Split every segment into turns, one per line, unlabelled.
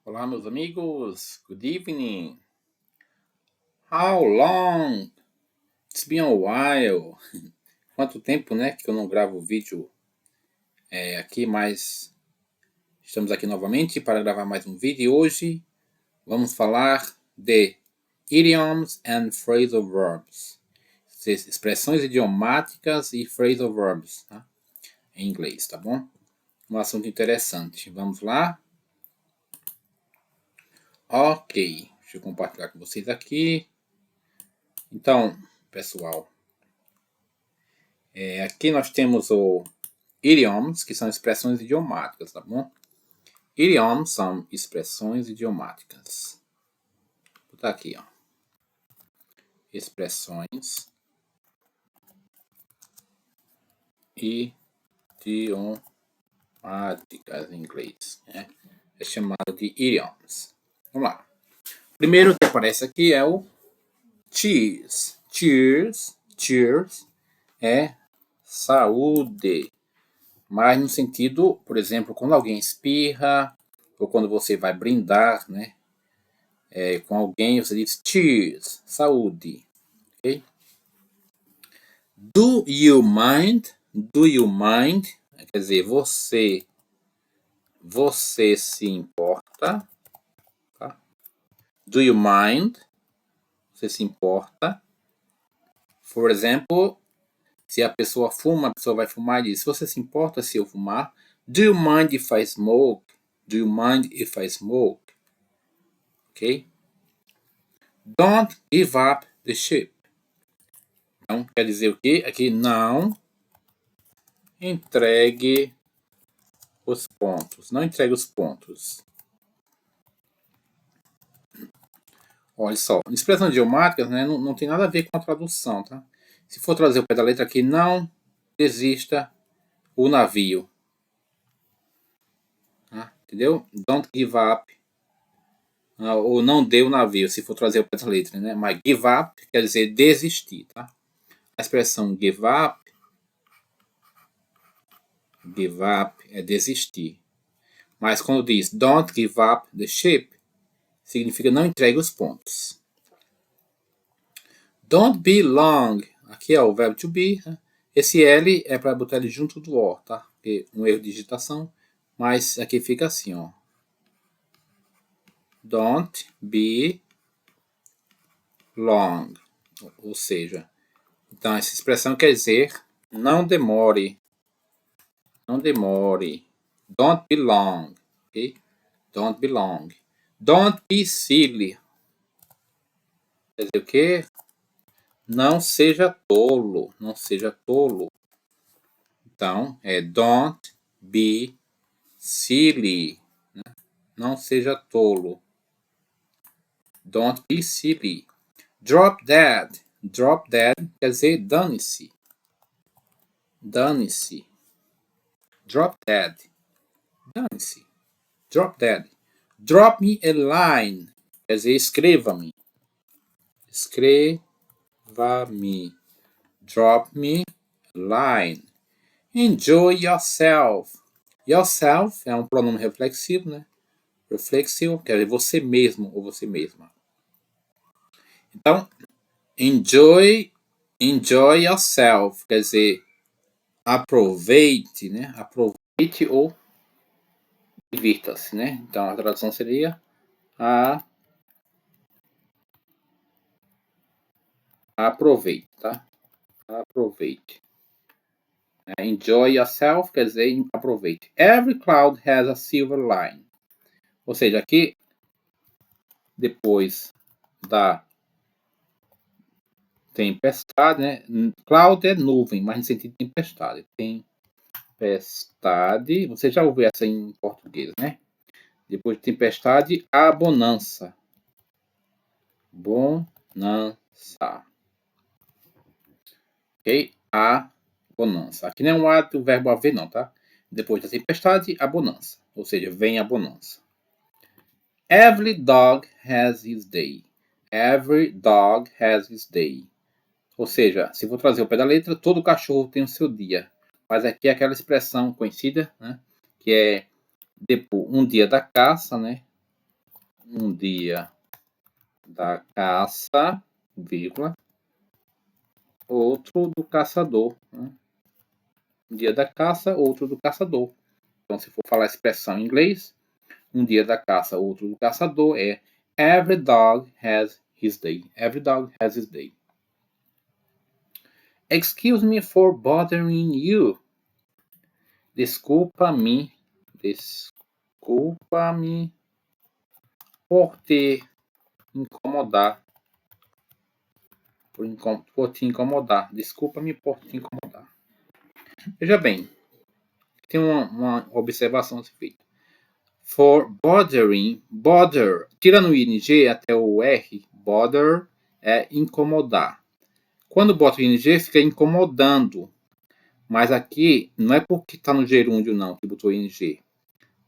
Olá, meus amigos. Good evening. How long? It's been a while. Quanto tempo, né, que eu não gravo vídeo aqui, mas estamos aqui novamente para gravar mais um vídeo. E hoje vamos falar de idioms and phrasal verbs. Expressões idiomáticas e phrasal verbs, tá? Em inglês, tá bom? Um assunto interessante. Vamos lá? Ok. Deixa eu compartilhar com vocês aqui. Então, pessoal, aqui nós temos o idioms, que são expressões idiomáticas, tá bom? Idioms são expressões idiomáticas. Vou botar aqui, ó. Expressões idiomáticas em inglês, né? É chamado de idioms. Vamos lá. O primeiro que aparece aqui é o cheers. Cheers é saúde. Mas no sentido, por exemplo, quando alguém espirra, ou quando você vai brindar, né? Com alguém, você diz cheers, saúde. Okay? Do you mind? Do you mind? Quer dizer, você se importa? Tá? Do you mind? Você se importa? Por exemplo, se a pessoa fuma, a pessoa vai fumar e diz, você se importa se eu fumar? Do you mind if I smoke? Do you mind if I smoke? Ok? Don't give up the ship. Então, quer dizer o quê? Aqui, não entregue os pontos. Não entregue os pontos. Olha só, expressões idiomáticas, né, não tem nada a ver com a tradução, tá? Se for trazer o pé da letra aqui, não desista o navio. Tá? Entendeu? Don't give up. Ou não dê o navio, se for trazer o pé da letra, né? Mas give up quer dizer desistir, tá? A expressão give up é desistir. Mas quando diz don't give up the ship, significa não entregue os pontos. Don't be long. Aqui é o verbo to be. Né? Esse L é para botar ele junto do O, tá? Porque um erro de digitação. Mas aqui fica assim, ó. Don't be long. Ou seja, então essa expressão quer dizer não demore. Não demore. Don't be long. Ok? Don't be long. Don't be silly. Quer dizer o quê? Não seja tolo. Não seja tolo. Então, é don't be silly. Né? Não seja tolo. Don't be silly. Drop dead. Drop dead quer dizer dane-se. Dane-se. Drop dead. Dane-se. Drop dead. Drop me a line. Quer dizer, escreva-me. Escreva-me. Drop me a line. Enjoy yourself. Yourself é um pronome reflexivo, né? Reflexivo, quer dizer você mesmo ou você mesma. Então, enjoy yourself, quer dizer aproveite, né? Aproveite ou divirta-se, né? Então, a tradução seria aproveite, tá? Aproveite. Enjoy yourself quer dizer aproveite. Every cloud has a silver line. Ou seja, aqui, depois da tempestade, né? Cloud é nuvem, mas no sentido de tempestade. Tempestade, você já ouviu essa em português, né? Depois de tempestade, a bonança. Bonança. Ok? A bonança. Aqui não é um A do verbo haver, não, tá? Depois da tempestade, a bonança. Ou seja, vem a bonança. Every dog has his day. Every dog has his day. Ou seja, se for trazer o pé da letra, todo cachorro tem o seu dia. Mas aqui é aquela expressão conhecida, né? Que é depois, um dia da caça, né? Um dia da caça, vírgula, outro do caçador. Né? Um dia da caça, outro do caçador. Então, se for falar a expressão em inglês, um dia da caça, outro do caçador, é Every dog has his day. Every dog has his day. Excuse me for bothering you. Desculpa-me por te incomodar. Por te incomodar. Desculpa-me por te incomodar. Veja bem, tem uma observação a ser feita. For bothering, bother, tirando o ing até o r, bother é incomodar. Quando bota o ing, fica incomodando. Mas aqui não é porque está no gerúndio não que botou ing.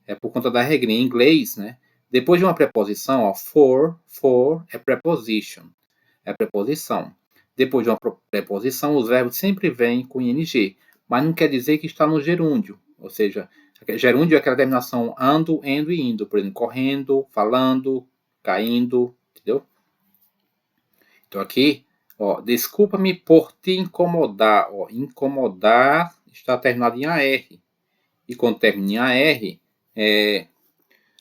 É por conta da regrinha em inglês, né? Depois de uma preposição, ó, for é preposition. É preposição. Depois de uma preposição, os verbos sempre vêm com ing, mas não quer dizer que está no gerúndio. Ou seja, gerúndio é aquela terminação ando, endo e indo. Por exemplo, correndo, falando, caindo, entendeu? Então aqui, ó, desculpa-me por te incomodar. Ó, incomodar está terminado em AR. E quando termina em AR, é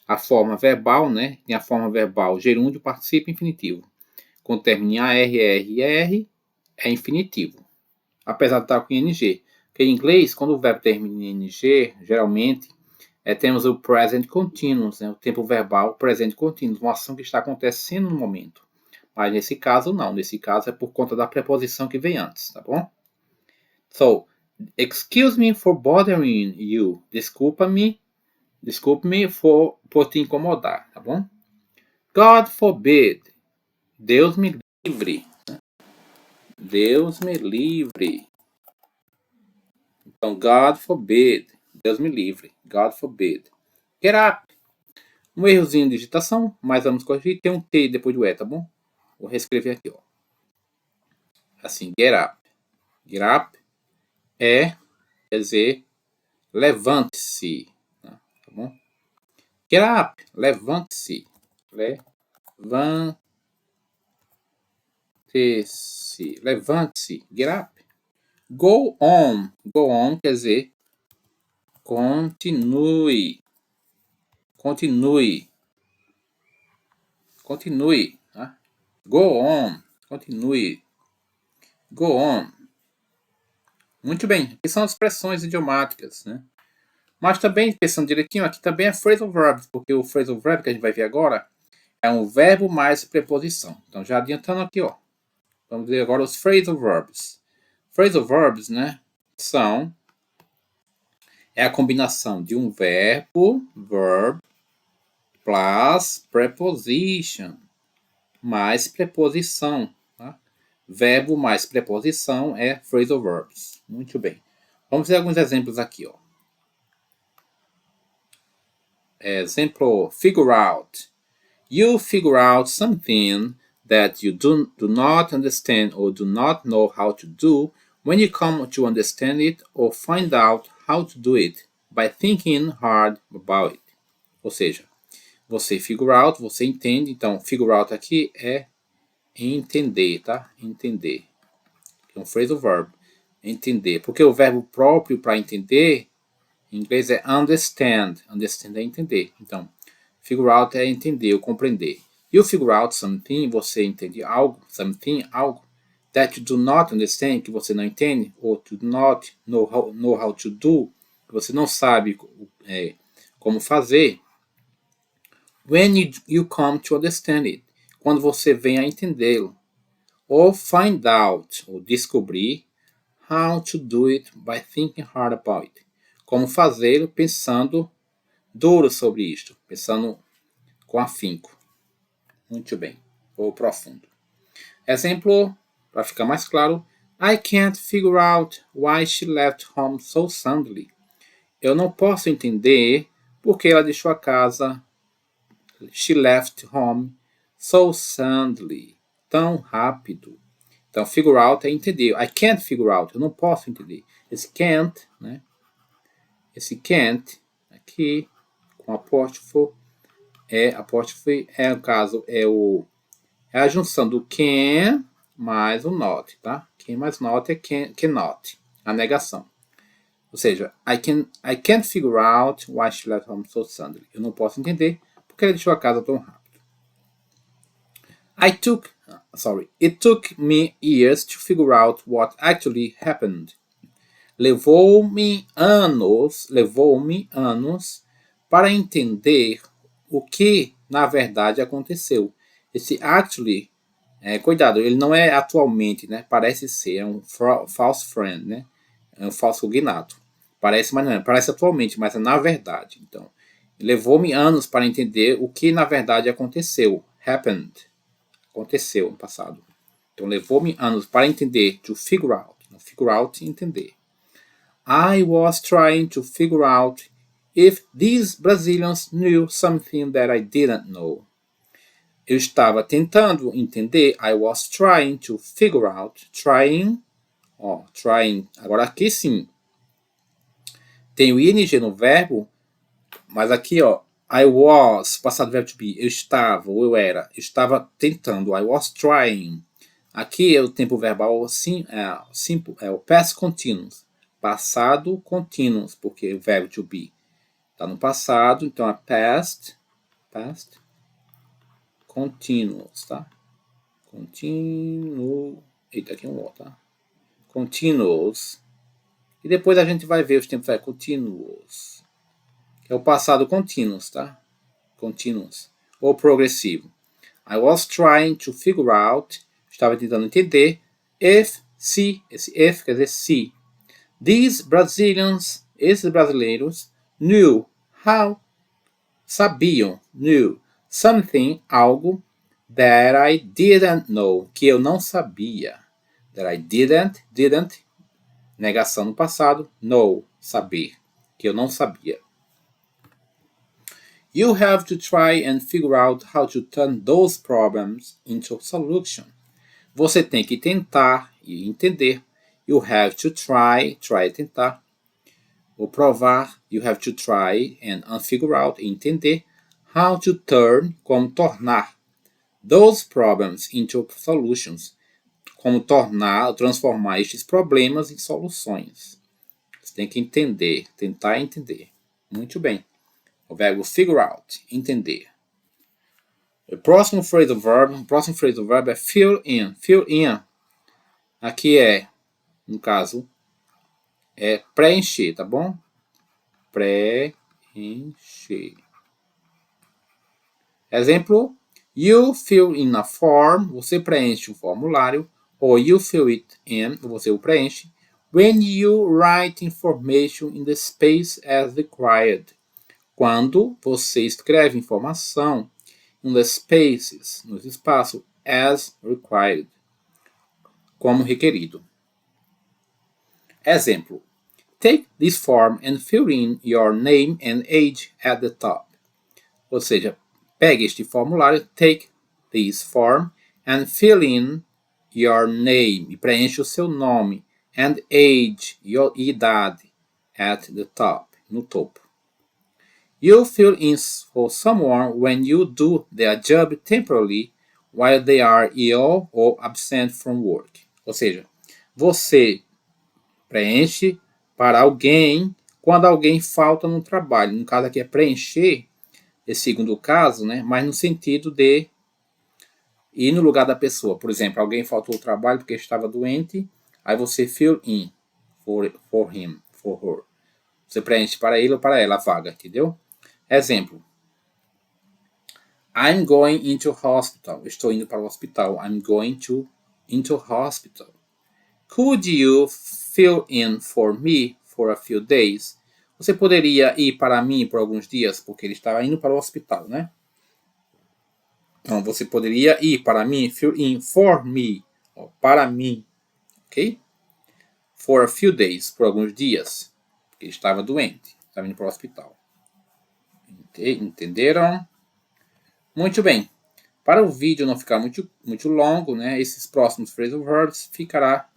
a forma verbal, né? Tem a forma verbal gerúndio, participo infinitivo. Quando termina em AR é infinitivo. Apesar de estar com ING. Porque em inglês, quando o verbo termina em ING, geralmente, temos o present continuous, né? O tempo verbal present continuous, uma ação que está acontecendo no momento. Mas nesse caso, não. Nesse caso é por conta da preposição que vem antes, tá bom? So, excuse me for bothering you. Desculpe-me por te incomodar, tá bom? God forbid. Deus me livre. Deus me livre. Então, God forbid. Deus me livre. God forbid. Get up. Um errozinho de digitação, mas vamos corrigir. Tem um T depois do E, tá bom? Vou reescrever aqui, ó. Assim, get up. Get up quer dizer levante-se. Tá bom? Get up. Levante-se. Levante-se. Levante-se. Get up. Go on. Go on quer dizer continue. Continue. Continue. Tá? Go on. Continue. Go on. Muito bem. Aqui são as expressões idiomáticas, né? Mas também, pensando direitinho, aqui também é phrasal verbs, porque o phrasal verb que a gente vai ver agora é um verbo mais preposição. Então, já adiantando aqui, ó. Vamos ver agora os phrasal verbs. Phrasal verbs, né, é a combinação de um verbo, verb, plus preposition, mais preposição. Tá? Verbo mais preposição é phrasal verbs. Muito bem. Vamos ver alguns exemplos aqui, ó. Exemplo, figure out. You figure out something that you do not understand or do not know how to do when you come to understand it or find out how to do it by thinking hard about it. Ou seja, você figure out, você entende. Então, figure out aqui é entender, tá? Entender. É um phrasal verb. Entender. Porque o verbo próprio para entender, em inglês é understand. Understand é entender. Então, figure out é entender ou compreender. You figure out something, você entende algo, something, algo, that you do not understand, que você não entende, ou do not know how to do, que você não sabe como fazer. When you come to understand it, quando você vem a entendê-lo. Ou find out, ou descobrir, how to do it by thinking hard about it. Como fazê-lo pensando duro sobre isto, pensando com afinco. Muito bem, ou profundo. Exemplo, para ficar mais claro, I can't figure out why she left home so suddenly. Eu não posso entender porque ela deixou a casa. She left home so suddenly. Tão rápido. Então, figure out é entender. I can't figure out. Eu não posso entender. Esse can't, né? Esse can't, aqui, com apóstrofo, apóstrofe é o caso, é a junção do can mais o not, tá? Can mais not é cannot, a negação. Ou seja, I can't figure out why she left home so suddenly. Eu não posso entender porque ela deixou a casa tão rápido. It took me years to figure out what actually happened. Levou-me anos para entender o que na verdade aconteceu. Esse actually, cuidado, ele não é atualmente, né? Parece ser, é um false friend, né? É um falso cognato. Parece, mas não é. Parece atualmente, mas é na verdade. Então, levou-me anos para entender o que na verdade aconteceu. Happened. Aconteceu no passado. Então, levou-me anos para entender. To figure out. Figure out, entender. I was trying to figure out if these Brazilians knew something that I didn't know. Eu estava tentando entender. I was trying to figure out. Trying. Agora aqui sim. Tem o ing no verbo. Mas aqui, I was, passado verbo to be. Eu estava, ou eu era. Eu estava tentando. I was trying. Aqui é o tempo verbal sim, é o past continuous. Passado continuous, porque o verbo to be está no passado, então é past continuous, tá? Eita, aqui é um O, tá? Continuous. E depois a gente vai ver os tempos continuous. Que é o passado continuous, tá? Continuous. Ou progressivo. I was trying to figure out, estava tentando entender, se, esse if quer dizer se. These Brazilians, esses brasileiros, knew, sabiam, something, algo, that I didn't know, que eu não sabia. That I didn't, negação no passado, know, saber, que eu não sabia. You have to try and figure out how to turn those problems into a solution. Você tem que tentar e entender. You have to try tentar. Ou provar, you have to try and figure out, entender. How to turn, como tornar. Those problems into solutions. Como transformar estes problemas em soluções. Você tem que entender, tentar entender. Muito bem. O verbo figure out, entender. O próximo phrasal verb é fill in. Fill in. Aqui no caso, é preencher, tá bom? Preencher. Exemplo, you fill in a form, você preenche um formulário, ou you fill it in, você o preenche, when you write information in the space as required. Quando você escreve informação in the spaces, nos espaços, as required, como requerido. Exemplo, take this form and fill in your name and age at the top. Ou seja, pegue este formulário, take this form and fill in your name, e preencha o seu nome, and age, idade, at the top, no topo. You fill in for someone when you do their job temporarily while they are ill or absent from work. Ou seja, você preenche para alguém quando alguém falta no trabalho. No caso aqui é preencher, esse segundo caso, né? Mas no sentido de ir no lugar da pessoa. Por exemplo, alguém faltou ao trabalho porque estava doente, aí você fill in for him, for her. Você preenche para ele ou para ela a vaga, entendeu? Exemplo. I'm going into hospital. Estou indo para o hospital. I'm going into hospital. Could you fill in for me for a few days? Você poderia ir para mim por alguns dias, porque ele estava indo para o hospital, né? Então, você poderia ir para mim, fill in for me, para mim, ok? For a few days, por alguns dias, porque ele estava doente, estava indo para o hospital. Entenderam? Muito bem. Para o vídeo não ficar muito longo, né? Esses próximos phrasal verbs ficará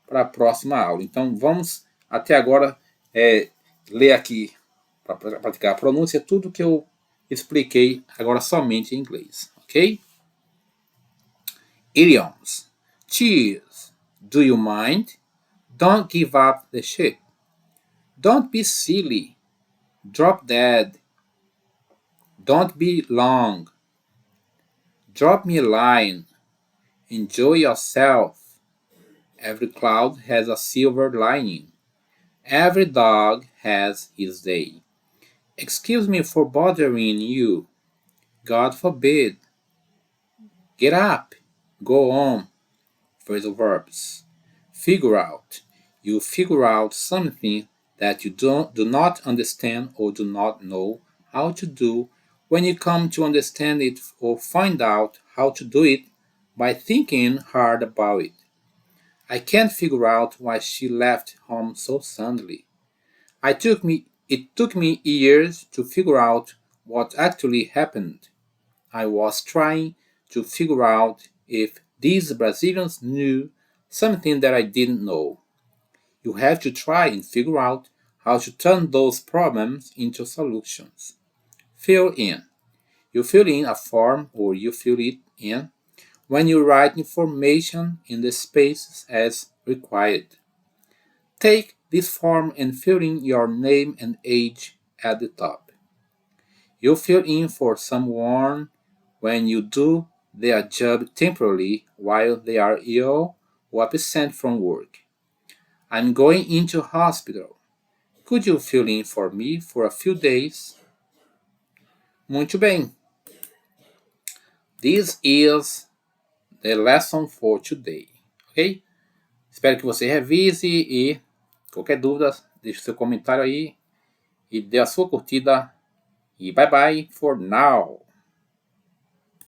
para a próxima aula. Então, vamos até agora ler aqui, para praticar a pronúncia, tudo que eu expliquei agora somente em inglês, ok? Idioms. Cheers. Do you mind? Don't give up the ship. Don't be silly. Drop dead. Don't be long. Drop me a line. Enjoy yourself. Every cloud has a silver lining. Every dog has his day. Excuse me for bothering you. God forbid. Get up. Go on. Phrasal verbs. Figure out. You figure out something that you do not understand or do not know how to do. When you come to understand it or find out how to do it by thinking hard about it. I can't figure out why she left home so suddenly. It took me years to figure out what actually happened. I was trying to figure out if these Brazilians knew something that I didn't know. You have to try and figure out how to turn those problems into solutions. Fill in. You fill in a form or you fill it in when you write information in the spaces as required. Take this form and fill in your name and age at the top. You fill in for someone when you do their job temporarily while they are ill or absent from work. I'm going into hospital. Could you fill in for me for a few days? Muito bem. This is the lesson for today, ok? Espero que você revise e qualquer dúvida, deixe seu comentário aí e dê a sua curtida. E bye bye for now.